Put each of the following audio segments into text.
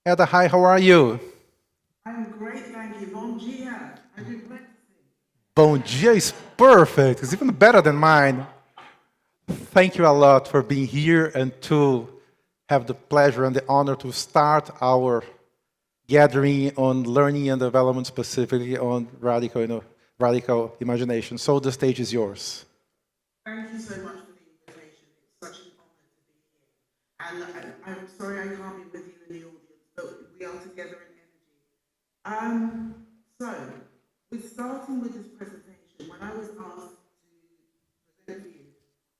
Adah, hi, how are you? I'm great, thank you. Bon dia. I've been practicing. Bom dia is perfect. It's even better than mine. Thank you a lot for being here and to have the pleasure and the honor to start our gathering on learning and development, specifically on radical imagination. So the stage is yours. Thank you so much for the invitation. It's such an honor to be here. And I'm sorry I can't be with you in the audience, but we are together in energy. So, with starting with this presentation, when I was asked to present for you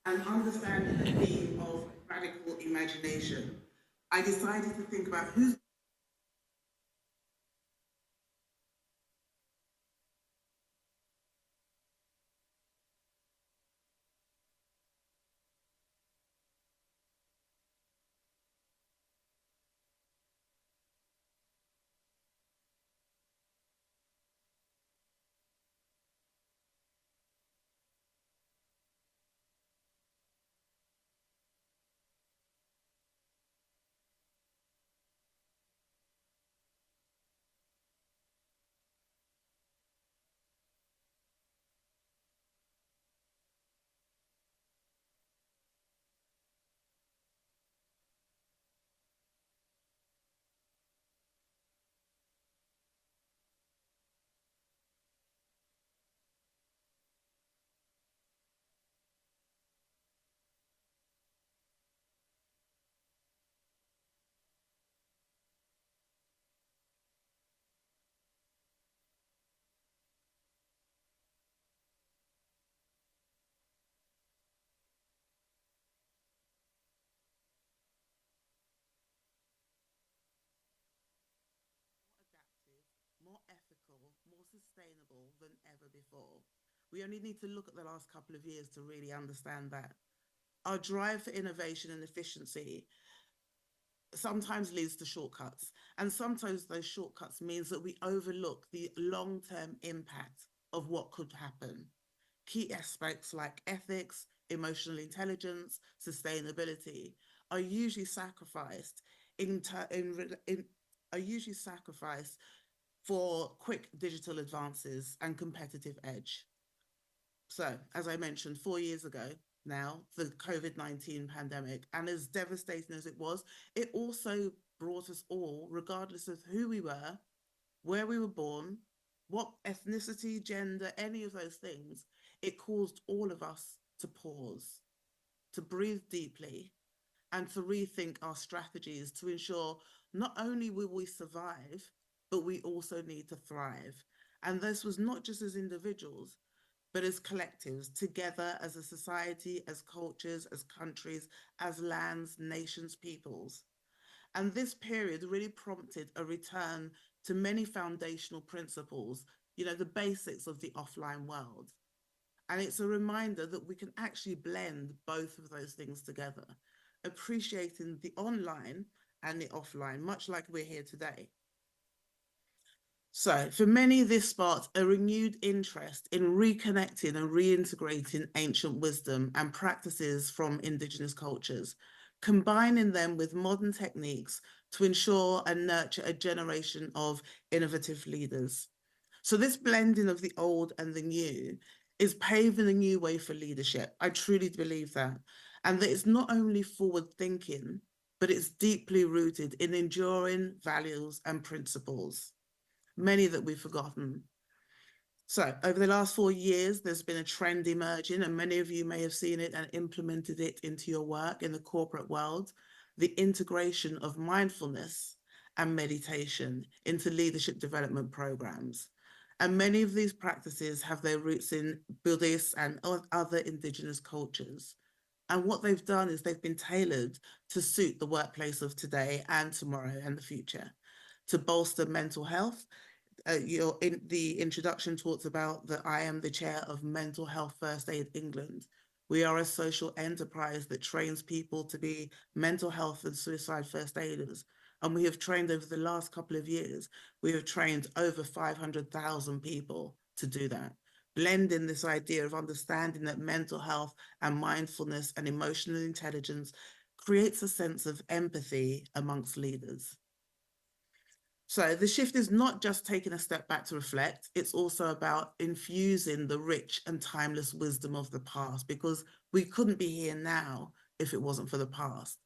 and understanding the theme of radical imagination, I decided to think about who's more ethical, more sustainable than ever before. We only need to look at the last couple of years to really understand that. Our drive for innovation and efficiency sometimes leads to shortcuts. And sometimes those shortcuts means that we overlook the long-term impact of what could happen. Key aspects like ethics, emotional intelligence, sustainability are usually sacrificed are usually sacrificed for quick digital advances and competitive edge. So, as I mentioned, 4 years ago now, the COVID-19 pandemic, and as devastating as it was, it also brought us all, regardless of who we were, where we were born, what ethnicity, gender, any of those things, it caused all of us to pause, to breathe deeply, and to rethink our strategies to ensure not only will we survive, but we also need to thrive. And this was not just as individuals, but as collectives, together as a society, as cultures, as countries, as lands, nations, peoples. And this period really prompted a return to many foundational principles, the basics of the offline world. And it's a reminder that we can actually blend both of those things together, appreciating the online and the offline, much like we're here today. So, for many, this sparked a renewed interest in reconnecting and reintegrating ancient wisdom and practices from Indigenous cultures, combining them with modern techniques to ensure and nurture a generation of innovative leaders. So, this blending of the old and the new is paving a new way for leadership. I truly believe that. And that it's not only forward thinking, but it's deeply rooted in enduring values and principles, many that we've forgotten. So, over the last 4 years, there's been a trend emerging, and many of you may have seen it and implemented it into your work in the corporate world, the integration of mindfulness and meditation into leadership development programs. And many of these practices have their roots in Buddhist and other indigenous cultures. And what they've done is they've been tailored to suit the workplace of today and tomorrow and the future, to bolster mental health. The introduction talks about that I am the chair of Mental Health First Aid England. We are a social enterprise that trains people to be mental health and suicide first aiders. And we have trained over the last couple of years, we have trained over 500,000 people to do that. Blending this idea of understanding that mental health and mindfulness and emotional intelligence creates a sense of empathy amongst leaders. So the shift is not just taking a step back to reflect, it's also about infusing the rich and timeless wisdom of the past, because we couldn't be here now if it wasn't for the past.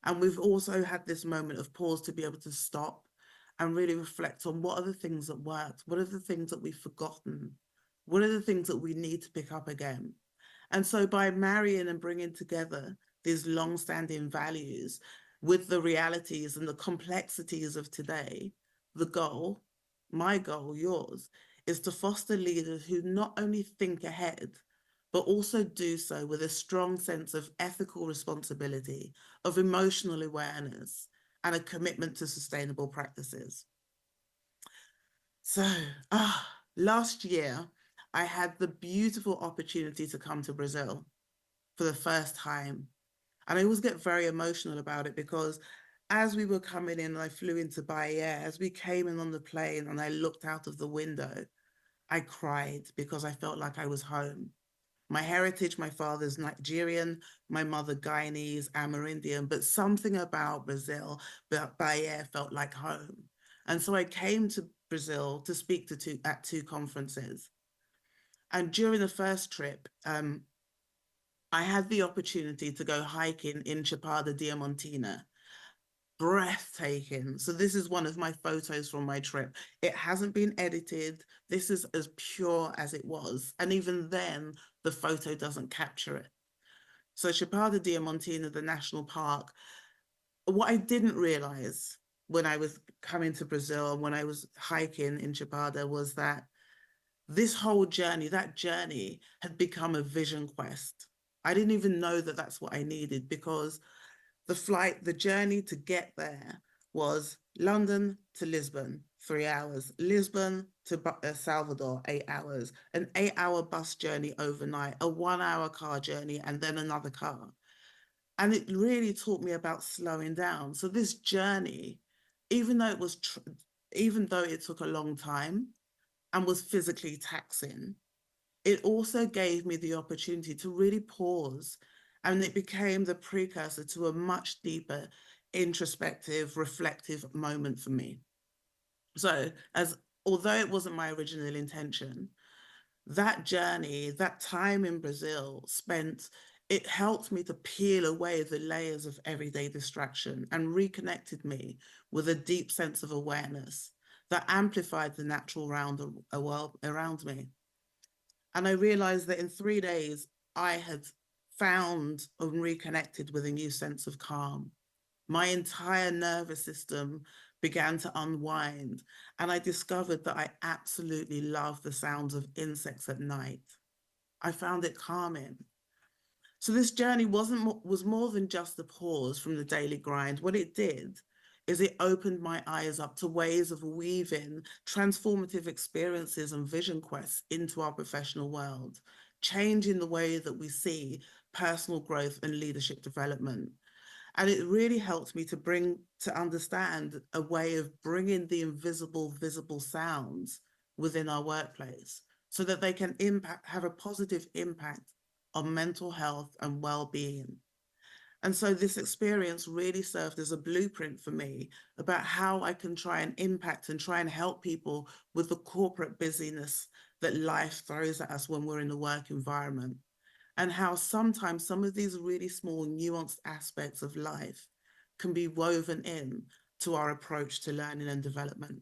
And we've also had this moment of pause to be able to stop and really reflect on what are the things that worked, what are the things that we've forgotten, what are the things that we need to pick up again. And so by marrying and bringing together these long-standing values with the realities and the complexities of today, the goal, my goal, yours, is to foster leaders who not only think ahead, but also do so with a strong sense of ethical responsibility, of emotional awareness, and a commitment to sustainable practices. So, last year, I had the beautiful opportunity to come to Brazil for the first time. And I always get very emotional about it because as we were coming in, I flew into Bahia, as we came in on the plane and I looked out of the window, I cried because I felt like I was home. My heritage, my father's Nigerian, my mother Guyanese, Amerindian, but something about Brazil, Bahia felt like home. And so I came to Brazil to speak at two conferences. And during the first trip, I had the opportunity to go hiking in Chapada Diamantina. Breathtaking. So this is one of my photos from my trip. It hasn't been edited. This is as pure as it was. And even then, the photo doesn't capture it. So Chapada Diamantina, the national park, what I didn't realize when I was coming to Brazil and when I was hiking in Chapada was that this whole journey, that journey had become a vision quest. I didn't even know that that's what I needed, because the journey to get there was London to Lisbon, 3 hours, Lisbon to Salvador, 8 hours, an 8-hour bus journey overnight, a 1-hour car journey, and then another car. And it really taught me about slowing down. So this journey, even though it took a long time and was physically taxing, it also gave me the opportunity to really pause, and it became the precursor to a much deeper, introspective, reflective moment for me. So, although it wasn't my original intention, that journey, that time in Brazil it helped me to peel away the layers of everyday distraction and reconnected me with a deep sense of awareness that amplified the natural world around me. And I realized that in 3 days, I had found and reconnected with a new sense of calm. My entire nervous system began to unwind, and I discovered that I absolutely love the sounds of insects at night. I found it calming. So this journey was more than just a pause from the daily grind. What it did is it opened my eyes up to ways of weaving transformative experiences and vision quests into our professional world, changing the way that we see personal growth and leadership development. And it really helped me to understand a way of bringing the invisible, visible sounds within our workplace so that they can have a positive impact on mental health and well-being. And so this experience really served as a blueprint for me about how I can try and impact and try and help people with the corporate busyness that life throws at us when we're in the work environment, and how sometimes some of these really small nuanced aspects of life can be woven in to our approach to learning and development.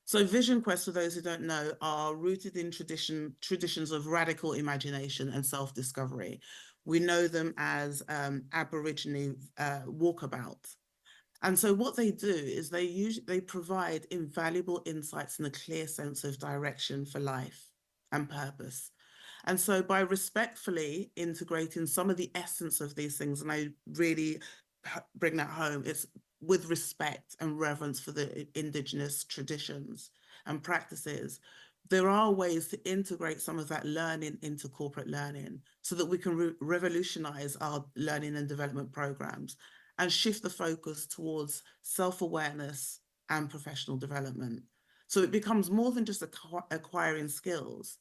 So vision quests, for those who don't know, are rooted in traditions of radical imagination and self-discovery. We know them as Aborigine walkabouts. And so what they do is they provide invaluable insights and a clear sense of direction for life and purpose. And so by respectfully integrating some of the essence of these things, and I really bring that home, it's with respect and reverence for the indigenous traditions and practices, there are ways to integrate some of that learning into corporate learning so that we can revolutionize our learning and development programs and shift the focus towards self-awareness and professional development. So it becomes more than just acquiring skills.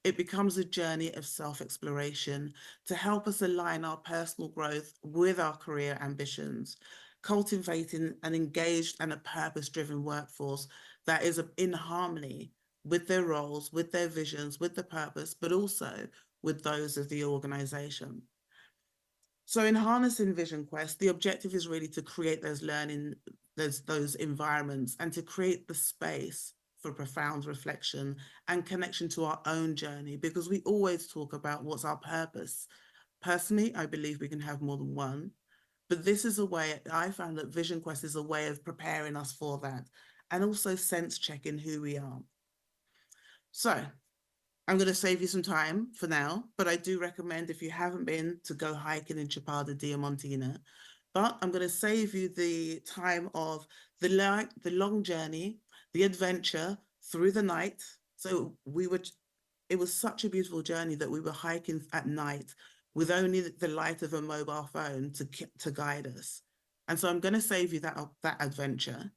It becomes a journey of self-exploration to help us align our personal growth with our career ambitions, cultivating an engaged and a purpose-driven workforce that is in harmony with their roles, with their visions, with the purpose, but also with those of the organization. So in harnessing Vision Quest, the objective is really to create those those environments and to create the space for profound reflection and connection to our own journey, because we always talk about what's our purpose. Personally, I believe we can have more than one, but this is a way, I found that Vision Quest is a way of preparing us for that and also sense checking who we are. So I'm going to save you some time for now, but I do recommend, if you haven't been, to go hiking in Chapada Diamantina. But I'm going to save you the time of the long journey, the adventure through the night. So it was such a beautiful journey that we were hiking at night with only the light of a mobile phone to guide us. And so I'm going to save you that adventure.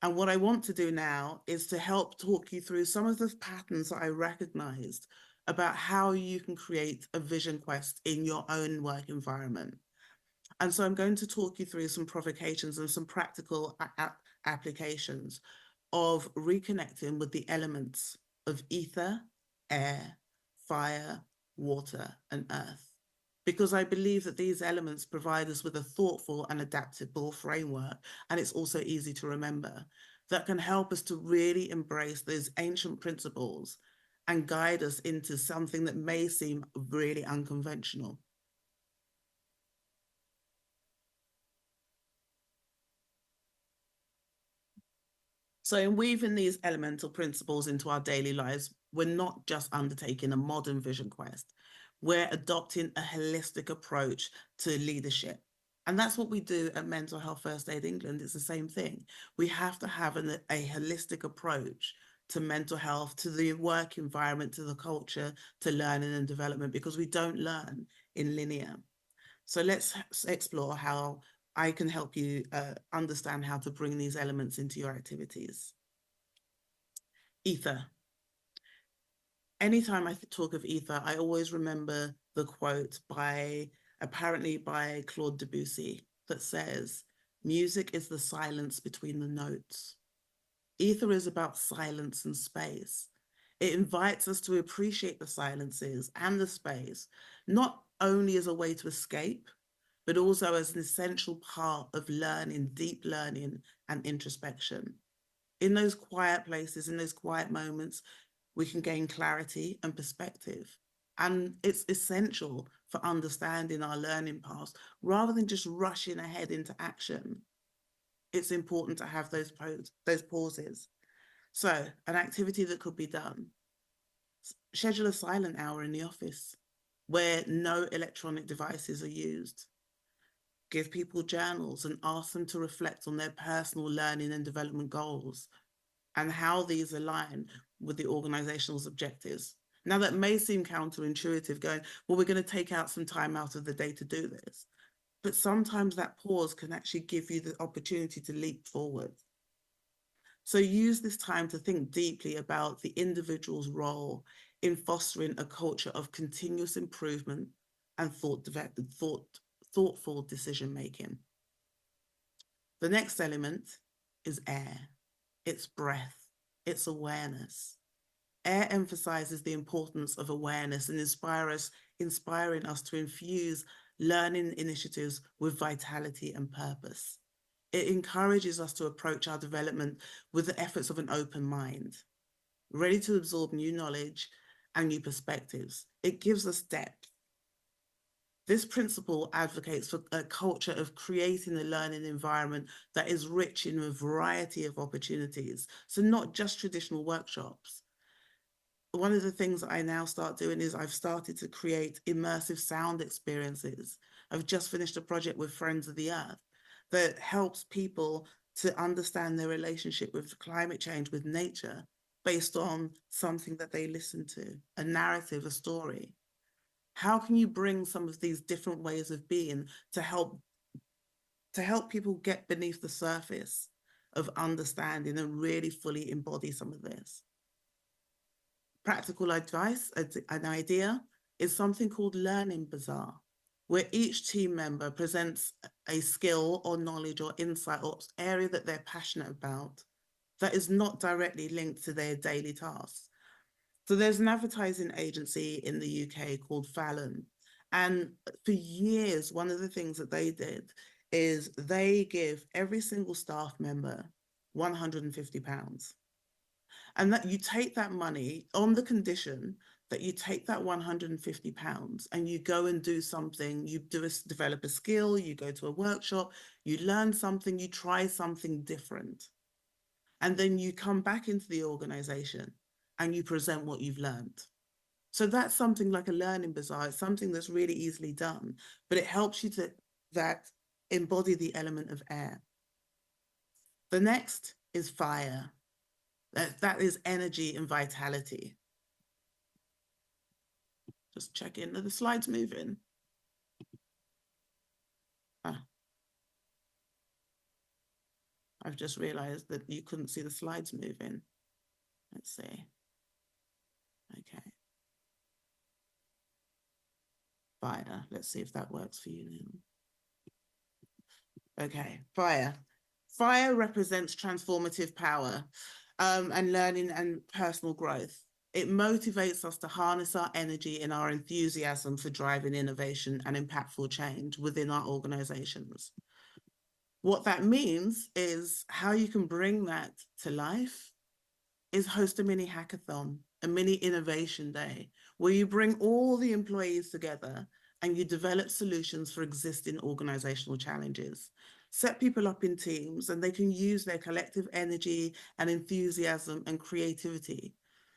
And what I want to do now is to help talk you through some of the patterns that I recognized about how you can create a Vision Quest in your own work environment. And so I'm going to talk you through some provocations and some practical applications of reconnecting with the elements of ether, air, fire, water, and earth. Because I believe that these elements provide us with a thoughtful and adaptable framework, and it's also easy to remember, that can help us to really embrace those ancient principles and guide us into something that may seem really unconventional. So in weaving these elemental principles into our daily lives, we're not just undertaking a modern Vision Quest, we're adopting a holistic approach to leadership. And that's what we do at Mental Health First Aid England. It's the same thing. We have to have a holistic approach to mental health, to the work environment, to the culture, to learning and development, because we don't learn in linear. So let's explore how I can help you understand how to bring these elements into your activities. Ether. Anytime I talk of ether, I always remember the quote apparently by Claude Debussy, that says, "Music is the silence between the notes." Ether is about silence and space. It invites us to appreciate the silences and the space, not only as a way to escape, but also as an essential part of learning, deep learning and introspection. In those quiet places, in those quiet moments, we can gain clarity and perspective. And it's essential for understanding our learning paths rather than just rushing ahead into action. It's important to have those pauses. So an activity that could be done: schedule a silent hour in the office where no electronic devices are used. Give people journals and ask them to reflect on their personal learning and development goals and how these align with the organization's objectives. Now, that may seem counterintuitive, going, well, we're going to take out some time out of the day to do this. But sometimes that pause can actually give you the opportunity to leap forward. So use this time to think deeply about the individual's role in fostering a culture of continuous improvement and thoughtful decision-making. The next element is air. It's breath, it's awareness. Air emphasizes the importance of awareness and inspiring us to infuse learning initiatives with vitality and purpose. It encourages us to approach our development with the efforts of an open mind, ready to absorb new knowledge and new perspectives. It gives us depth. This principle advocates for a culture of creating a learning environment that is rich in a variety of opportunities. So not just traditional workshops. One of the things that I now start doing is I've started to create immersive sound experiences. I've just finished a project with Friends of the Earth that helps people to understand their relationship with climate change, with nature, based on something that they listen to, a narrative, a story. How can you bring some of these different ways of being to help people get beneath the surface of understanding and really fully embody some of this? Practical advice, an idea, is something called Learning Bazaar, where each team member presents a skill or knowledge or insight or area that they're passionate about that is not directly linked to their daily tasks. So there's an advertising agency in the UK called Fallon. And for years, one of the things that they did is they give every single staff member £150. And that you take that money on the condition that you take that £150 and you go and do something, develop a skill, you go to a workshop, you learn something, you try something different. And then you come back into the organization and you present what you've learned. So that's something like a learning bazaar. It's something that's really easily done, but it helps you to embody the element of air. The next is fire. That is energy and vitality. Just check in. Are the slides moving? I've just realized that you couldn't see the slides moving. Let's see. Okay. Fire. Let's see if that works for you now. Okay, fire. Fire represents transformative power and learning and personal growth. It motivates us to harness our energy and our enthusiasm for driving innovation and impactful change within our organizations. What that means is how you can bring that to life is host a mini hackathon, a mini innovation day, where you bring all the employees together and you develop solutions for existing organizational challenges. Set people up in teams and they can use their collective energy and enthusiasm and creativity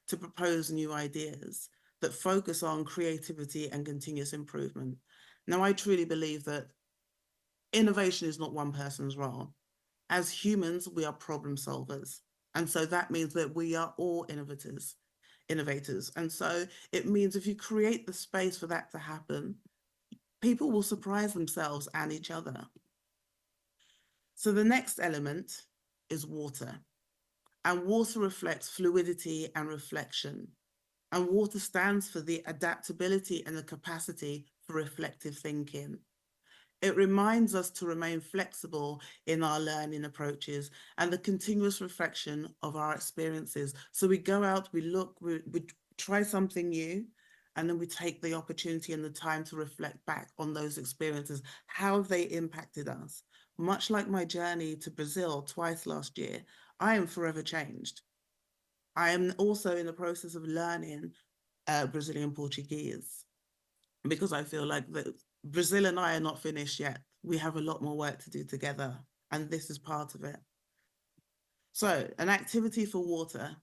to propose new ideas that focus on creativity and continuous improvement. Now, I truly believe that innovation is not one person's role. As humans, we are problem solvers. And so that means that we are all innovators. And so it means if you create the space for that to happen, people will surprise themselves and each other. So the next element is water. And water reflects fluidity and reflection. And water stands for the adaptability and the capacity for reflective thinking. It reminds us to remain flexible in our learning approaches and the continuous reflection of our experiences. So we go out, we look, we try something new, and then we take the opportunity and the time to reflect back on those experiences. How have they impacted us? Much like my journey to Brazil twice last year, I am forever changed. I am also in the process of learning Brazilian Portuguese because I feel like Brazil and I are not finished yet. We have a lot more work to do together, and this is part of it. So an activity for water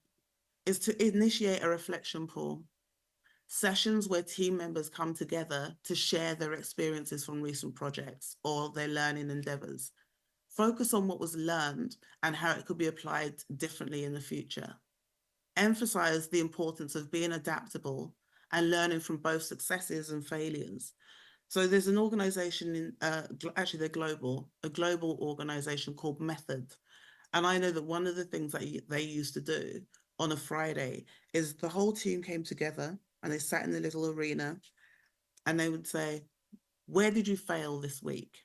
is to initiate a reflection pool, sessions where team members come together to share their experiences from recent projects or their learning endeavors. Focus on what was learned and how it could be applied differently in the future. Emphasize the importance of being adaptable and learning from both successes and failures. So there's an organization actually they're global, a global organization called Method. And I know that one of the things that they used to do on a Friday is the whole team came together and they sat in the little arena and they would say, where did you fail this week?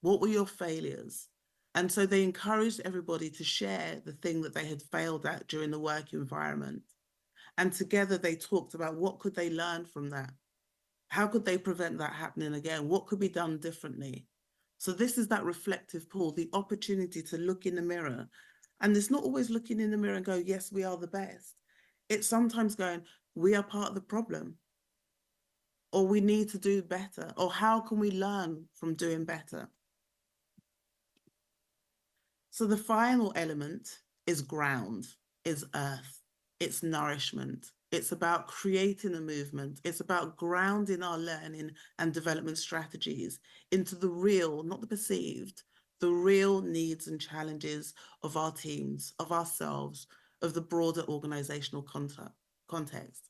What were your failures? And so they encouraged everybody to share the thing that they had failed at during the work environment. And together they talked about what could they learn from that? How could they prevent that happening again? What could be done differently? So this is that reflective pool, the opportunity to look in the mirror. And it's not always looking in the mirror and go, yes, we are the best. It's sometimes going, we are part of the problem. Or we need to do better. Or how can we learn from doing better? So the final element is ground, is earth, it's nourishment. It's about creating a movement. It's about grounding our learning and development strategies into the real, not the perceived, the real needs and challenges of our teams, of ourselves, of the broader organizational context.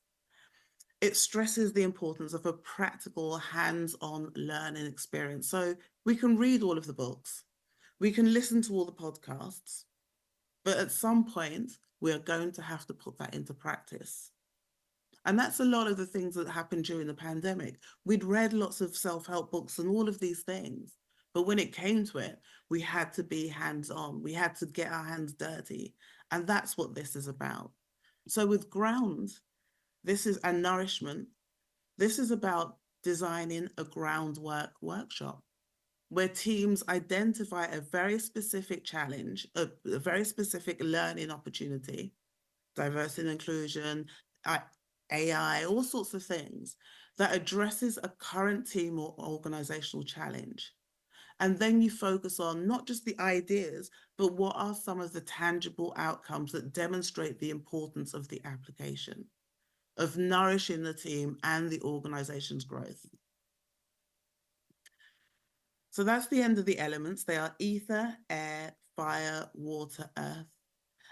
It stresses the importance of a practical, hands-on learning experience. So we can read all of the books, we can listen to all the podcasts, but at some point, we are going to have to put that into practice. And that's a lot of the things that happened during the pandemic. We'd read lots of self-help books and all of these things, But when it came to it, we had to be hands-on. We had to get our hands dirty. And that's what this is about. So with ground, and nourishment, this is about designing a groundwork workshop where teams identify a very specific challenge, a very specific learning opportunity, diversity and inclusion, AI, all sorts of things that addresses a current team or organizational challenge. And then you focus on not just the ideas, but what are some of the tangible outcomes that demonstrate the importance of the application, of nourishing the team and the organization's growth. So that's the end of the elements. They are ether, air, fire, water, earth.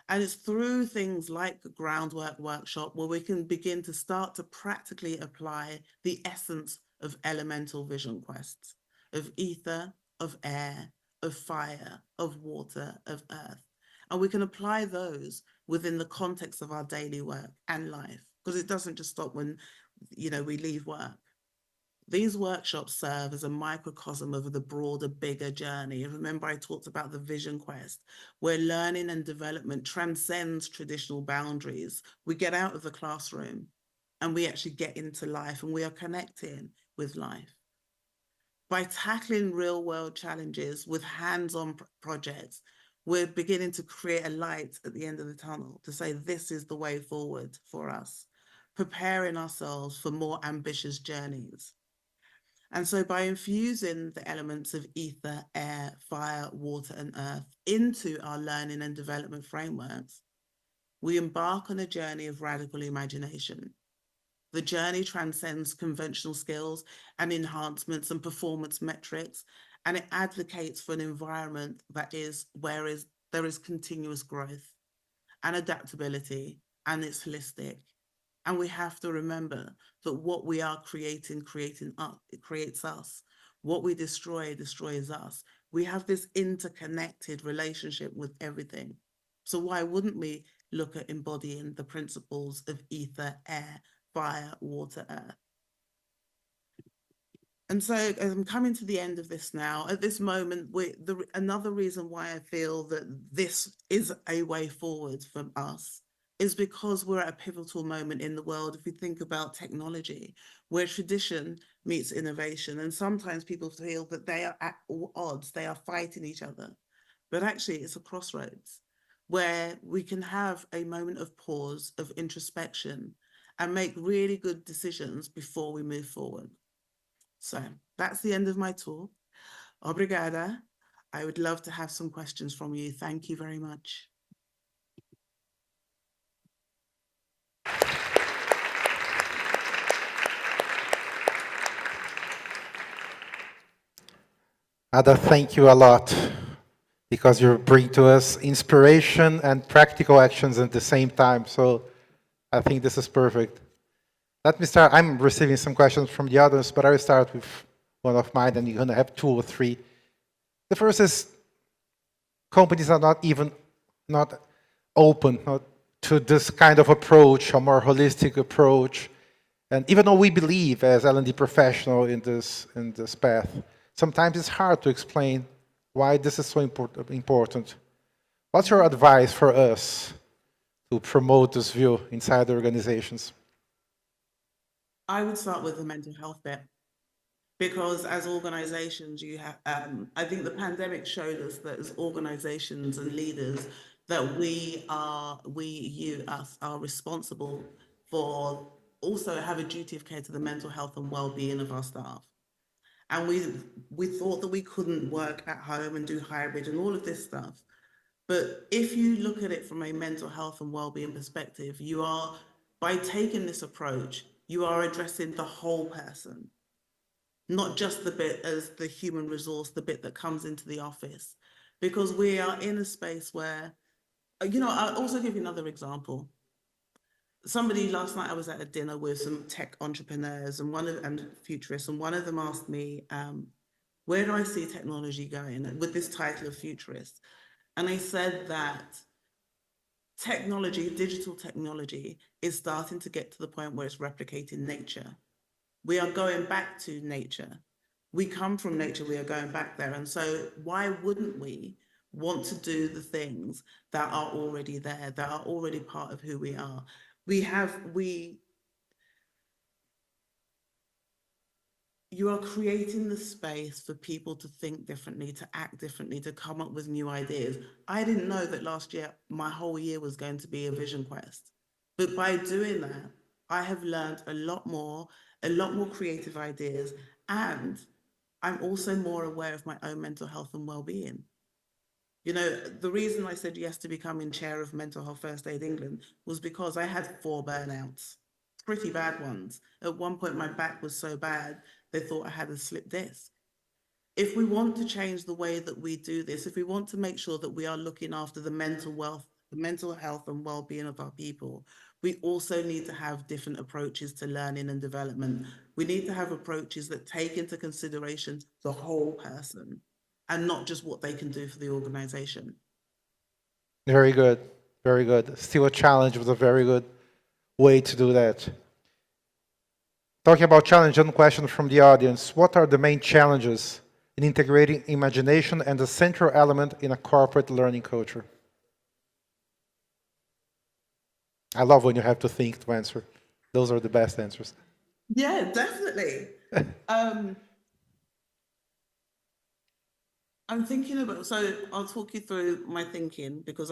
And it's through things like the groundwork workshop where we can begin to start to practically apply the essence of elemental vision quests, of ether, of air, of fire, of water, of earth. And we can apply those within the context of our daily work and life, because it doesn't just stop when, we leave work. These workshops serve as a microcosm of the broader, bigger journey. Remember, I talked about the vision quest, where learning and development transcends traditional boundaries. We get out of the classroom and we actually get into life, and we are connecting with life. By tackling real world challenges with hands-on projects, we're beginning to create a light at the end of the tunnel to say this is the way forward for us, preparing ourselves for more ambitious journeys. And so by infusing the elements of ether, air, fire, water, and earth into our learning and development frameworks, we embark on a journey of radical imagination. The journey transcends conventional skills and enhancements and performance metrics, and it advocates for an environment that is where there is continuous growth and adaptability, and it's holistic. And we have to remember that what we are creating it creates us. What we destroy destroys us. We have this interconnected relationship with everything. So why wouldn't we look at embodying the principles of ether, air, fire, water, earth? And so as I'm coming to the end of this now, at this moment, another reason why I feel that this is a way forward for us is because we're at a pivotal moment in the world. If we think about technology, where tradition meets innovation, and sometimes people feel that they are at odds, they are fighting each other. But actually, it's a crossroads where we can have a moment of pause, of introspection, and make really good decisions before we move forward. So that's the end of my talk. Obrigada. I would love to have some questions from you. Thank you very much. Adah, thank you a lot, because you bring to us inspiration and practical actions at the same time. So I think this is perfect. Let me start. I'm receiving some questions from the audience, but I will start with one of mine, and you're going to have 2 or 3. The first is, companies are not open to this kind of approach, a more holistic approach. And even though we believe as L&D professional in this path, sometimes it's hard to explain why this is so important. What's your advice for us to promote this view inside the organizations? I would start with the mental health bit, because as organizations, you have, I think the pandemic showed us that as organizations and leaders, that us are responsible for also have a duty of care to the mental health and well-being of our staff. And we thought that we couldn't work at home and do hybrid and all of this stuff. But if you look at it from a mental health and well-being perspective, by taking this approach, you are addressing the whole person, not just the bit as the human resource, the bit that comes into the office. Because we are in a space where, I'll also give you another example. Somebody last night, I was at a dinner with some tech entrepreneurs and futurists, and one of them asked me, where do I see technology going with this title of futurist? And I said that digital technology is starting to get to the point where it's replicating nature. We are going back to nature, We come from nature, we are going back there. And so why wouldn't we want to do the things that are already there, that are already part of who we are? You are creating the space for people to think differently, to act differently, to come up with new ideas. I didn't know that last year, my whole year was going to be a vision quest. But by doing that, I have learned a lot more creative ideas, and I'm also more aware of my own mental health and well-being. You know, the reason I said yes to becoming chair of Mental Health First Aid England was because I had 4 burnouts, pretty bad ones. At one point, my back was so bad, they thought I had a slipped disc. If we want to change the way that we do this, if we want to make sure that we are looking after the mental health and well-being of our people, we also need to have different approaches to learning and development. We need to have approaches that take into consideration the whole person and not just what they can do for the organization. Very good. Very good. Still a challenge, but a very good way to do that. Talking about challenge, one question from the audience. What are the main challenges in integrating imagination and the central element in a corporate learning culture? I love when you have to think to answer. Those are the best answers. Yeah, definitely. I'm thinking about, so I'll talk you through my thinking because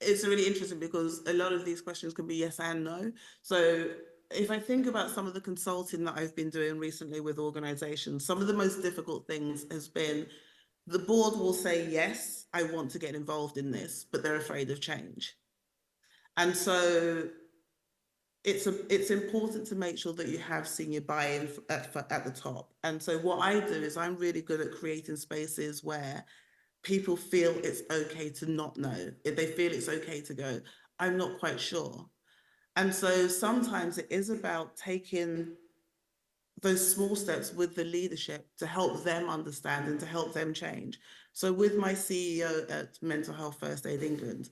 it's really interesting because a lot of these questions can be yes and no. So if I think about some of the consulting that I've been doing recently with organizations, some of the most difficult things has been the board will say, yes, I want to get involved in this, but they're afraid of change. And so it's important to make sure that you have senior buy-in at the top. And so what I do is I'm really good at creating spaces where people feel it's okay to not know. If they feel it's okay to go, I'm not quite sure. And so sometimes it is about taking those small steps with the leadership to help them understand and to help them change. So with my CEO at Mental Health First Aid England,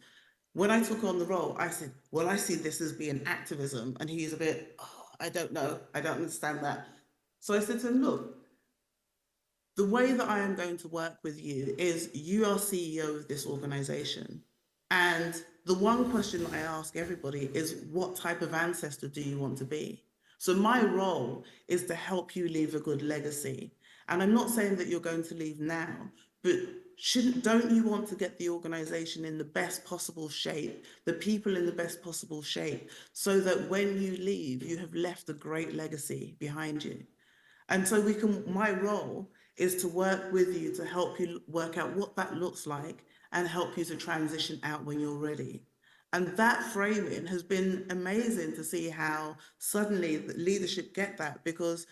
when I took on the role, I said, well, I see this as being activism. And he's a bit, oh, I don't know. I don't understand that. So I said to him, look, the way that I am going to work with you is you are CEO of this organization. And the one question that I ask everybody is, what type of ancestor do you want to be? So my role is to help you leave a good legacy. And I'm not saying that you're going to leave now, but don't you want to get the organization in the best possible shape, the people in the best possible shape, so that when you leave, you have left a great legacy behind you? And so my role is to work with you to help you work out what that looks like and help you to transition out when you're ready. And that framing has been amazing to see how suddenly the leadership get that, because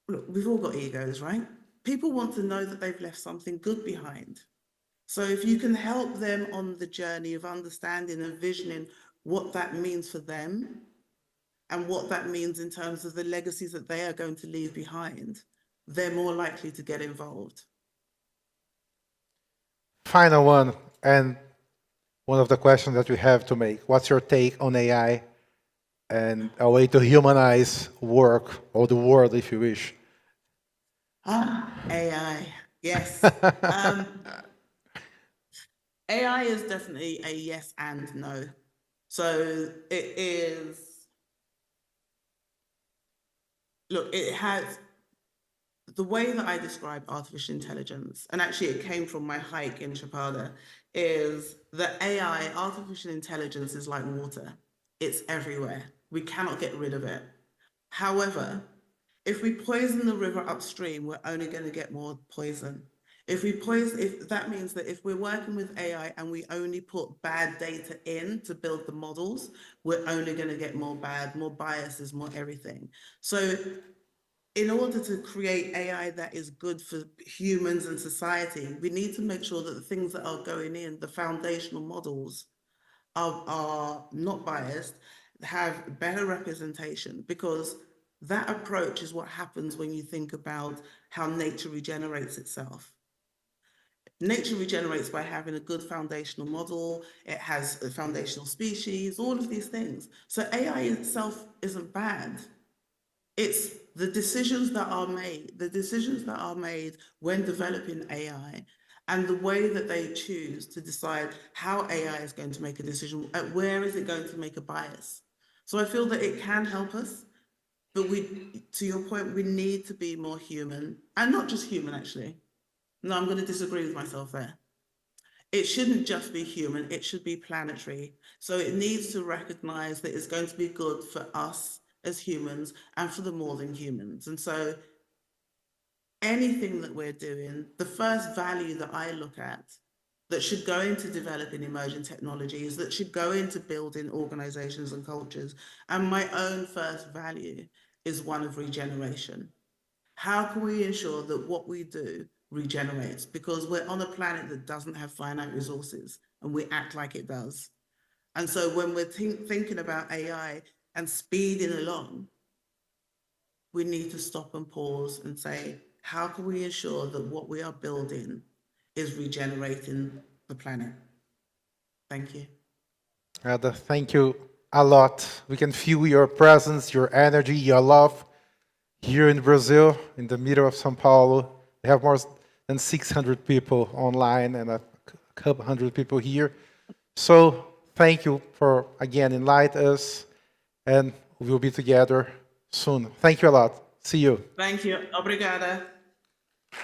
look, we've all got egos, right? People want to know that they've left something good behind. So if you can help them on the journey of understanding and visioning what that means for them and what that means in terms of the legacies that they are going to leave behind, they're more likely to get involved. Final one, and one of the questions that we have to make. What's your take on AI and a way to humanize work or the world, if you wish? AI, yes. AI is definitely a yes and no. So it is, look, it has, the way that I describe artificial intelligence, and actually it came from my hike in Chapada, is that AI, artificial intelligence, is like water. It's everywhere. We cannot get rid of it. However, if we poison the river upstream, we're only going to get more poison. If that means that if we're working with AI and we only put bad data in to build the models, we're only going to get more biases, more everything. So in order to create AI that is good for humans and society, we need to make sure that the things that are going in, the foundational models, are not biased, have better representation, because that approach is what happens when you think about how nature regenerates itself. Nature regenerates by having a good foundational model. It has a foundational species, all of these things. So AI itself isn't bad. It's the decisions that are made when developing AI, and the way that they choose to decide how AI is going to make a decision, where is it going to make a bias. So I feel that it can help us, but to your point, we need to be more human, and not just human, actually. No, I'm going to disagree with myself there. It shouldn't just be human, it should be planetary. So it needs to recognize that it's going to be good for us as humans and for the more than humans. And so anything that we're doing, the first value that I look at that should go into developing emerging technologies, that should go into building organizations and cultures, and my own first value is one of regeneration. How can we ensure that what we do regenerates? Because we're on a planet that doesn't have finite resources, and we act like it does. And so when we're thinking about AI and speeding along, we need to stop and pause and say, how can we ensure that what we are building is regenerating the planet? Thank you. Adah, thank you a lot. We can feel your presence, your energy, your love here in Brazil, in the middle of São Paulo. We have more than 600 people online and a couple hundred people here. So thank you for, again, enlightening us, and we'll be together soon. Thank you a lot. See you. Thank you. Obrigada.